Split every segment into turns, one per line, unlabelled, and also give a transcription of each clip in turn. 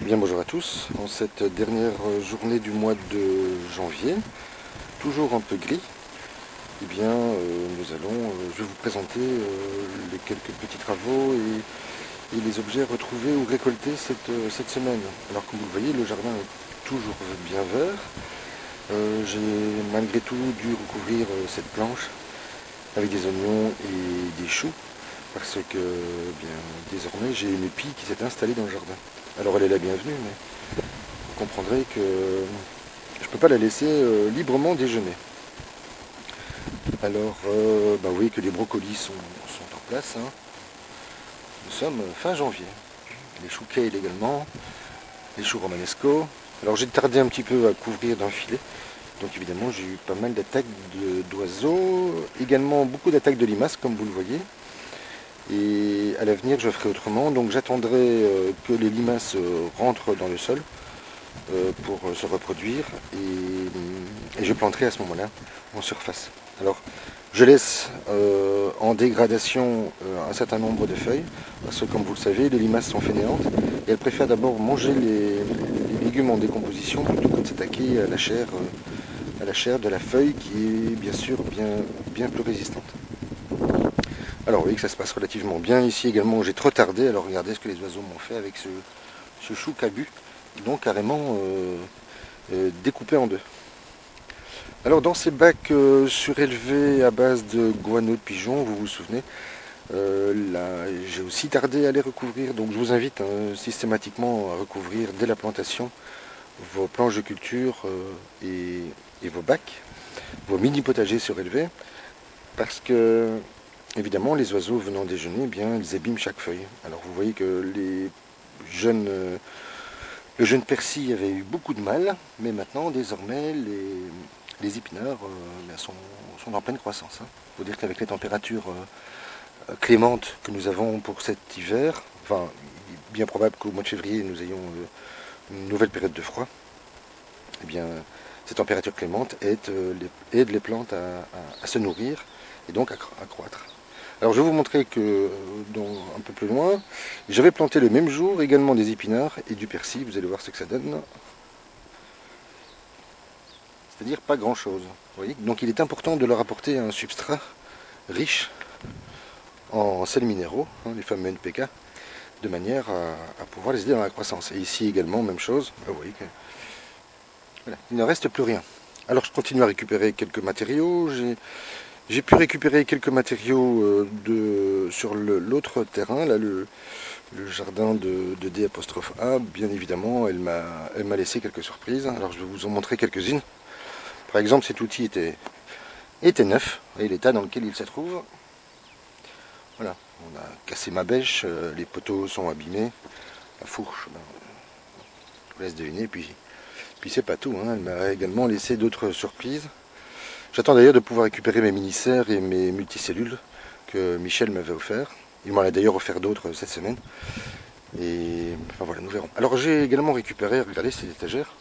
Bien, bonjour à tous. En cette dernière journée du mois de janvier, toujours un peu gris, eh bien, je vais vous présenter les quelques petits travaux et les objets retrouvés ou récoltés cette semaine. Alors, comme vous le voyez, le jardin est toujours bien vert. J'ai malgré tout dû recouvrir cette planche avec des oignons et des choux parce que bien, désormais j'ai une pie qui s'est installée dans le jardin. Alors elle est la bienvenue, mais vous comprendrez que je ne peux pas la laisser librement déjeuner. Alors, vous voyez que les brocolis sont en place. Hein. Nous sommes fin janvier. Les choux kale également, les choux romanesco. Alors j'ai tardé un petit peu à couvrir d'un filet. Donc évidemment j'ai eu pas mal d'attaques d'oiseaux, également beaucoup d'attaques de limaces comme vous le voyez. Et à l'avenir je ferai autrement, donc j'attendrai que les limaces rentrent dans le sol pour se reproduire et je planterai à ce moment-là en surface. Alors je laisse en dégradation un certain nombre de feuilles, parce que comme vous le savez, les limaces sont fainéantes et elles préfèrent d'abord manger les légumes en décomposition plutôt que de s'attaquer à la chair de la feuille qui est bien sûr bien plus résistante. Alors vous voyez que ça se passe relativement bien. Ici également j'ai trop tardé, alors regardez ce que les oiseaux m'ont fait avec ce chou cabu, donc carrément découpé en deux. Alors dans ces bacs surélevés à base de guano de pigeon, vous vous souvenez, là j'ai aussi tardé à les recouvrir, donc je vous invite systématiquement à recouvrir dès la plantation vos planches de culture et vos bacs, vos mini potagers surélevés, parce que évidemment, les oiseaux venant déjeuner, eh bien, ils abîment chaque feuille. Alors vous voyez que le jeune persil avait eu beaucoup de mal, mais maintenant, désormais, les épinards sont en pleine croissance. Il faut dire qu'avec les températures clémentes que nous avons pour cet hiver, enfin, il est bien probable qu'au mois de février, nous ayons une nouvelle période de froid, eh bien, ces températures clémentes aident les plantes à se nourrir et donc à croître. Alors je vais vous montrer que un peu plus loin, j'avais planté le même jour également des épinards et du persil, vous allez voir ce que ça donne. C'est-à-dire pas grand chose. Donc il est important de leur apporter un substrat riche en sels minéraux, les fameux NPK, de manière à pouvoir les aider dans la croissance. Et ici également, même chose. Vous voyez que, voilà, il ne reste plus rien. Alors je continue à récupérer quelques matériaux. J'ai pu récupérer quelques matériaux sur l'autre terrain, là, le jardin de D''A. Bien évidemment, elle m'a laissé quelques surprises. Alors je vais vous en montrer quelques-unes. Par exemple, cet outil était neuf, et l'état dans lequel il se trouve. Voilà, on a cassé ma bêche, les poteaux sont abîmés, la fourche, je vous laisse deviner, puis c'est pas tout, hein, elle m'a également laissé d'autres surprises. J'attends d'ailleurs de pouvoir récupérer mes mini-serres et mes multicellules que Michel m'avait offert. Il m'en a d'ailleurs offert d'autres cette semaine. Et enfin voilà, nous verrons. Alors j'ai également récupéré, regardez ces étagères,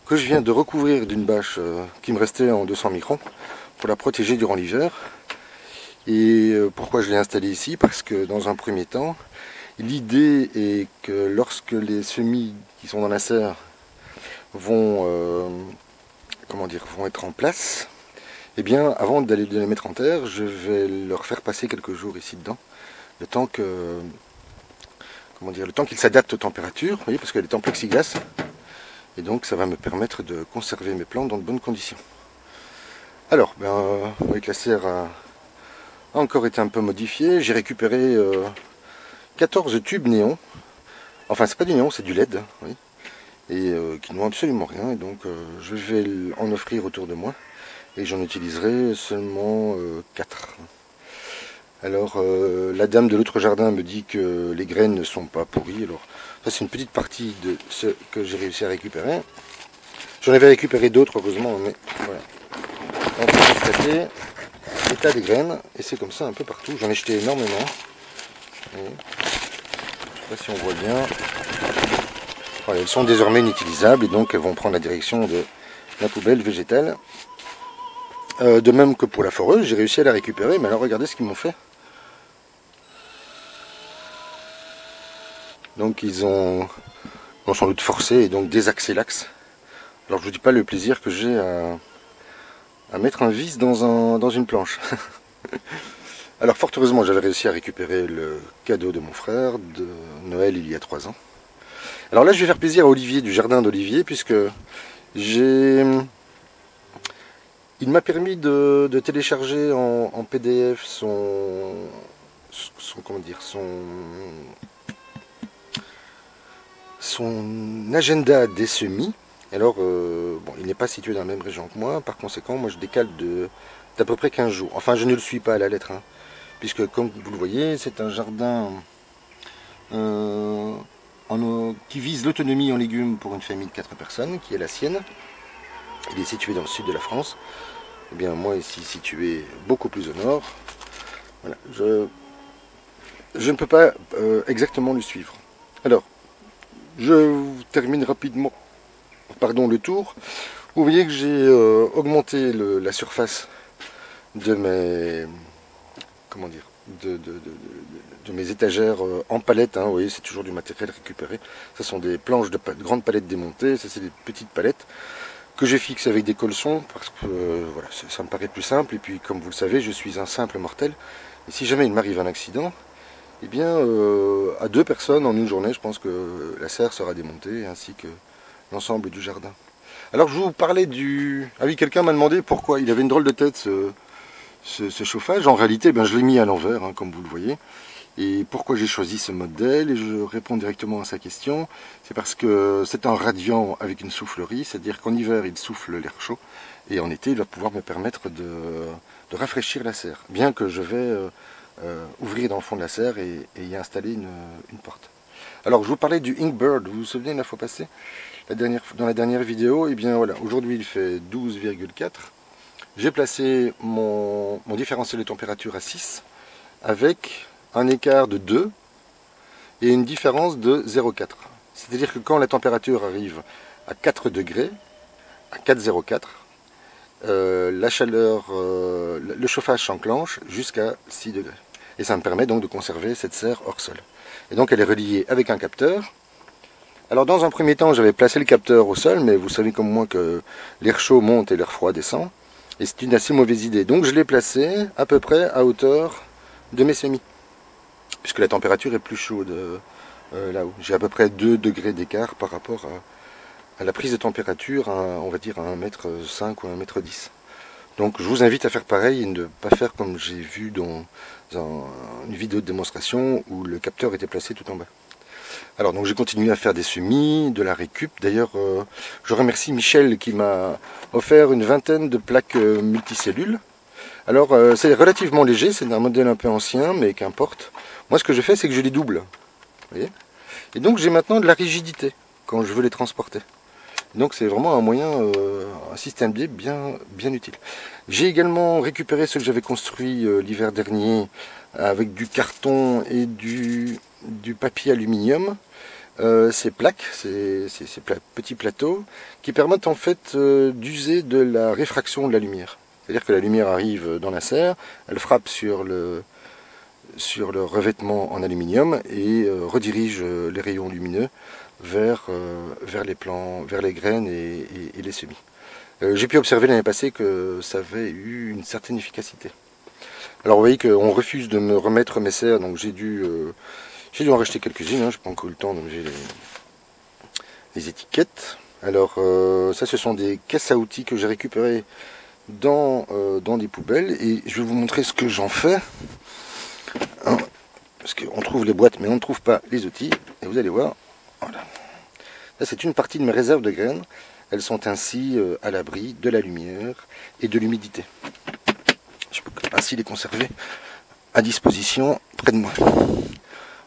que je viens de recouvrir d'une bâche qui me restait en 200 microns pour la protéger durant l'hiver. Et pourquoi je l'ai installée ici? Parce que dans un premier temps, l'idée est que lorsque les semis qui sont dans la serre vont être en place, eh bien, avant d'aller les mettre en terre, je vais leur faire passer quelques jours ici dedans, le temps qu'ils s'adaptent aux températures, vous voyez, parce qu'elle est en plexiglas, et donc ça va me permettre de conserver mes plantes dans de bonnes conditions. Alors, vous voyez que la serre a encore été un peu modifiée. J'ai récupéré 14 tubes néons, enfin c'est pas du néon, c'est du LED, oui, et qui n'ont absolument rien, et donc je vais en offrir autour de moi. Et j'en utiliserai seulement 4. Alors la dame de l'autre jardin me dit que les graines ne sont pas pourries. Alors ça c'est une petite partie de ce que j'ai réussi à récupérer. J'en avais récupéré d'autres heureusement, mais voilà. On peut constater l'état des graines, et c'est comme ça un peu partout. J'en ai jeté énormément. Et, je ne sais pas si on voit bien. Voilà, elles sont désormais inutilisables et donc elles vont prendre la direction de la poubelle végétale. De même que pour la foreuse, j'ai réussi à la récupérer, mais alors regardez ce qu'ils m'ont fait. Donc ils ont vont sans doute forcer et donc désaxer l'axe. Alors je vous dis pas le plaisir que j'ai à mettre un vis dans une planche. Alors fort heureusement j'avais réussi à récupérer le cadeau de mon frère de Noël il y a 3 ans. Alors là je vais faire plaisir à Olivier du jardin d'Olivier puisque il m'a permis de télécharger en PDF son agenda des semis. Alors, bon, il n'est pas situé dans la même région que moi, par conséquent, moi je décale d'à peu près 15 jours. Enfin, je ne le suis pas à la lettre, hein, puisque comme vous le voyez, c'est un jardin qui vise l'autonomie en légumes pour une famille de 4 personnes, qui est la sienne. Il est situé dans le sud de la France. Eh bien, moi ici, situé beaucoup plus au nord. Voilà, je ne peux pas exactement le suivre. Alors, je termine rapidement le tour. Vous voyez que j'ai augmenté la surface de mes de mes étagères en palette. Hein. Vous voyez, c'est toujours du matériel récupéré. Ce sont des planches de grandes palettes démontées. Ça, c'est des petites palettes que j'ai fixées avec des colçons parce que voilà, ça me paraît plus simple. Et puis, comme vous le savez, je suis un simple mortel. Et si jamais il m'arrive un accident, eh bien, à 2 personnes en une journée, je pense que la serre sera démontée ainsi que l'ensemble du jardin. Alors je vous parlais du... Ah oui, quelqu'un m'a demandé pourquoi il avait une drôle de tête ce chauffage. En réalité, ben, je l'ai mis à l'envers, hein, comme vous le voyez. Et pourquoi j'ai choisi ce modèle? Et je réponds directement à sa question. C'est parce que c'est un radiant avec une soufflerie, c'est-à-dire qu'en hiver, il souffle l'air chaud. Et en été, il va pouvoir me permettre de rafraîchir la serre. Bien que je vais ouvrir dans le fond de la serre et y installer une porte. Alors, je vous parlais du Inkbird. Vous vous souvenez la fois passée? Dans la dernière vidéo, et bien voilà, aujourd'hui il fait 12,4. J'ai placé mon différentiel de température à 6 avec un écart de 2 et une différence de 0,4. C'est-à-dire que quand la température arrive à 4 degrés, à 4,04, la chaleur, le chauffage s'enclenche jusqu'à 6 degrés. Et ça me permet donc de conserver cette serre hors sol. Et donc elle est reliée avec un capteur. Alors dans un premier temps, j'avais placé le capteur au sol, mais vous savez comme moi que l'air chaud monte et l'air froid descend. Et c'est une assez mauvaise idée. Donc je l'ai placé à peu près à hauteur de mes semis. Puisque la température est plus chaude là-haut. J'ai à peu près 2 degrés d'écart par rapport à la prise de température, on va dire à 1,5 m ou 1,10 m. Donc je vous invite à faire pareil et ne pas faire comme j'ai vu dans une vidéo de démonstration où le capteur était placé tout en bas. Alors donc j'ai continué à faire des semis, de la récup. D'ailleurs je remercie Michel qui m'a offert une vingtaine de plaques multicellules. Alors c'est relativement léger, c'est un modèle un peu ancien mais qu'importe. Moi ce que je fais c'est que je les double. Vous voyez, et donc j'ai maintenant de la rigidité quand je veux les transporter. Donc c'est vraiment un moyen, un système D bien utile. J'ai également récupéré ce que j'avais construit l'hiver dernier avec du carton et du papier aluminium. Ces plaques, ces petits plateaux qui permettent en fait d'user de la réfraction de la lumière. C'est-à-dire que la lumière arrive dans la serre, elle frappe sur le revêtement en aluminium et redirige les rayons lumineux vers les graines et les semis. J'ai pu observer l'année passée que ça avait eu une certaine efficacité. Alors vous voyez qu'on refuse de me remettre mes serres, donc j'ai dû en racheter quelques-unes, hein, je n'ai pas encore eu le temps, donc j'ai les étiquettes. Alors ça ce sont des caisses à outils que j'ai récupérées dans des poubelles et je vais vous montrer ce que j'en fais. Hein, parce qu'on trouve les boîtes mais on ne trouve pas les outils. Et vous allez voir, voilà. Là c'est une partie de mes réserves de graines. Elles sont ainsi à l'abri de la lumière et de l'humidité. Je peux ainsi les conserver à disposition près de moi.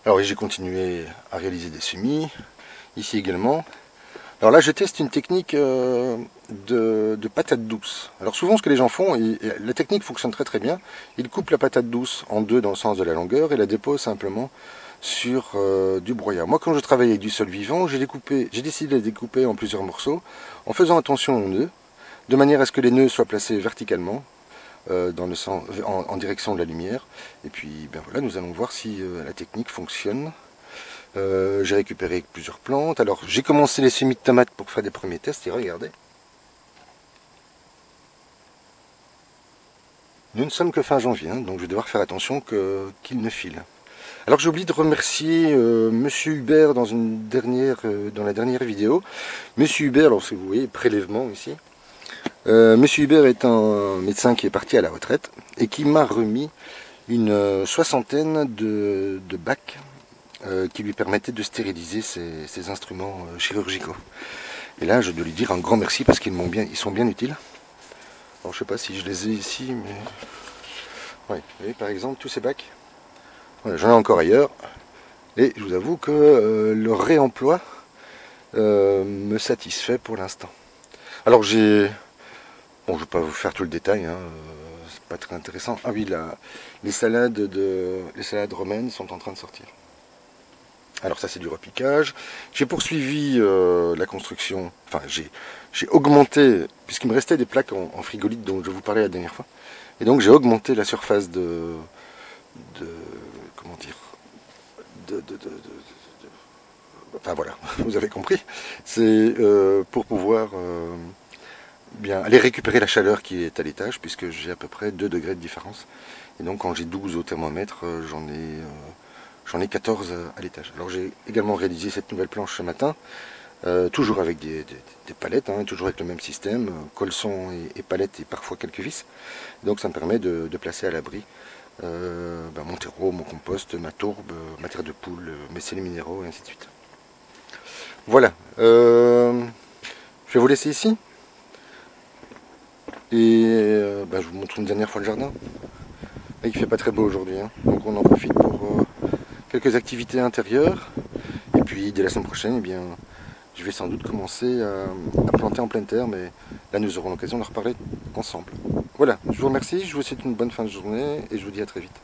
Alors j'ai continué à réaliser des semis, ici également. Alors là je teste une technique de patate douce. Alors souvent ce que les gens font, et la technique fonctionne très bien, ils coupent la patate douce en deux dans le sens de la longueur et la déposent simplement sur du broyat. Moi quand je travaille avec du sol vivant, j'ai décidé de les découper en plusieurs morceaux en faisant attention aux nœuds, de manière à ce que les nœuds soient placés verticalement dans le sens, en direction de la lumière. Et puis ben voilà, nous allons voir si la technique fonctionne J'ai récupéré plusieurs plantes. Alors j'ai commencé les semis de tomates pour faire des premiers tests et regardez. Nous ne sommes que fin janvier, hein, donc je vais devoir faire attention qu'il ne file. Alors j'ai oublié de remercier Monsieur Hubert dans la dernière vidéo. Monsieur Hubert, alors si vous voyez, prélèvement ici. Monsieur Hubert est un médecin qui est parti à la retraite et qui m'a remis une soixantaine de bacs qui lui permettaient de stériliser ses instruments chirurgicaux. Et là, je dois lui dire un grand merci parce qu'ils sont bien utiles. Alors, je ne sais pas si je les ai ici, mais... Ouais, vous voyez, par exemple, tous ces bacs. Voilà, j'en ai encore ailleurs. Et je vous avoue que le réemploi me satisfait pour l'instant. Alors, j'ai... Bon, je ne vais pas vous faire tout le détail, hein, c'est pas très intéressant. Ah oui, les salades romaines sont en train de sortir. Alors ça c'est du repiquage. J'ai poursuivi la construction, enfin j'ai augmenté, puisqu'il me restait des plaques en frigolite dont je vous parlais la dernière fois. Et donc j'ai augmenté la surface comment dire, enfin voilà, vous avez compris. C'est pour pouvoir bien aller récupérer la chaleur qui est à l'étage, puisque j'ai à peu près 2 degrés de différence. Et donc quand j'ai 12 au thermomètre, j'en ai 14 à l'étage. Alors j'ai également réalisé cette nouvelle planche ce matin, toujours avec des palettes, hein, toujours avec le même système, colson et palettes et parfois quelques vis. Donc ça me permet de placer à l'abri mon terreau, mon compost, ma tourbe, ma terre de poule, mes sels minéraux et ainsi de suite. Voilà, je vais vous laisser ici. Et je vous montre une dernière fois le jardin. Et il fait pas très beau aujourd'hui, hein. Donc on en profite pour quelques activités intérieures. Et puis dès la semaine prochaine, eh bien, je vais sans doute commencer à planter en pleine terre, mais là nous aurons l'occasion de reparler ensemble. Voilà, je vous remercie, je vous souhaite une bonne fin de journée et je vous dis à très vite.